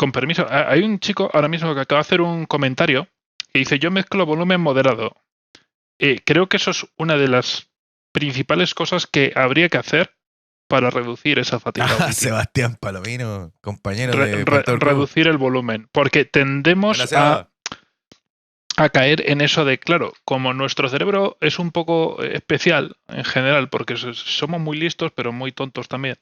con permiso, hay un chico ahora mismo que acaba de hacer un comentario que dice: yo mezclo volumen moderado. Creo que eso es una de las principales cosas que habría que hacer para reducir esa fatiga auditiva. Sebastián Palomino, compañero de Factor Club. Reducir el volumen, porque tendemos Gracias. a caer en eso de, claro, como nuestro cerebro es un poco especial en general, porque somos muy listos pero muy tontos también.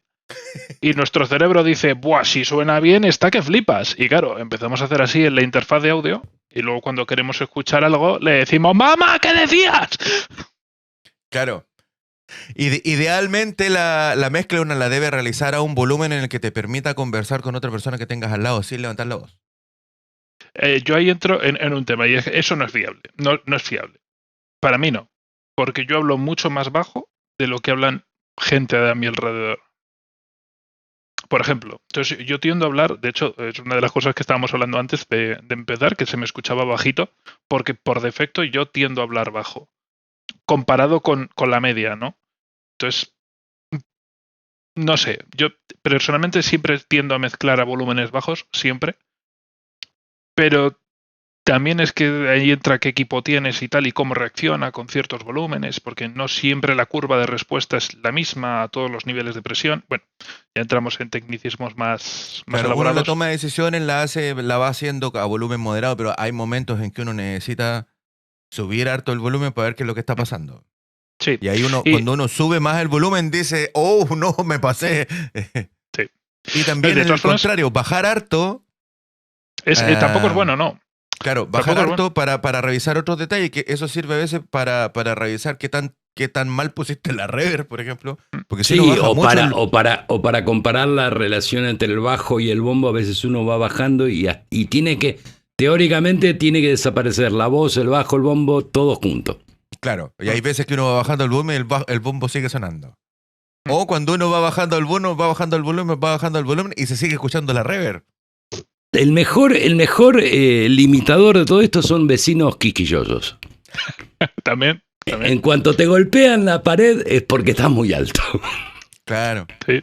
Y nuestro cerebro dice: buah, si suena bien está que flipas. Y claro, empezamos a hacer así en la interfaz de audio y luego cuando queremos escuchar algo le decimos: ¡mamá, qué decías! Claro. Idealmente la mezcla uno la debe realizar a un volumen en el que te permita conversar con otra persona que tengas al lado sin levantar la voz. Yo ahí entro en un tema y eso no es viable. No es fiable. Para mí no. Porque yo hablo mucho más bajo de lo que hablan gente a mi alrededor. Por ejemplo, entonces yo tiendo a hablar, de hecho, es una de las cosas que estábamos hablando antes de empezar, que se me escuchaba bajito, porque por defecto yo tiendo a hablar bajo, comparado con la media, ¿no? Entonces, no sé, yo personalmente siempre tiendo a mezclar a volúmenes bajos, siempre, pero también es que ahí entra qué equipo tienes y tal, y cómo reacciona con ciertos volúmenes, porque no siempre la curva de respuesta es la misma a todos los niveles de presión. Bueno, ya entramos en tecnicismos más Claro, elaborados. uno la toma de decisiones la va haciendo a volumen moderado, pero hay momentos en que uno necesita subir harto el volumen para ver qué es lo que está pasando. Sí. Y ahí cuando uno sube más el volumen dice: oh, no, me pasé. Sí. Y también en el contrario, bajar harto tampoco es bueno, ¿no? Claro, bajar harto para revisar otros detalles, que eso sirve a veces para revisar qué tan mal pusiste la reverb, por ejemplo. Porque si sí, o para comparar la relación entre el bajo y el bombo, a veces uno va bajando y teóricamente tiene que desaparecer la voz, el bajo, el bombo, todos juntos. Claro, y hay veces que uno va bajando el volumen y el bombo sigue sonando. O cuando uno va bajando el volumen y se sigue escuchando la reverb. El mejor limitador de todo esto son vecinos quisquillosos. También. En cuanto te golpean la pared es porque estás muy alto. Claro. Sí.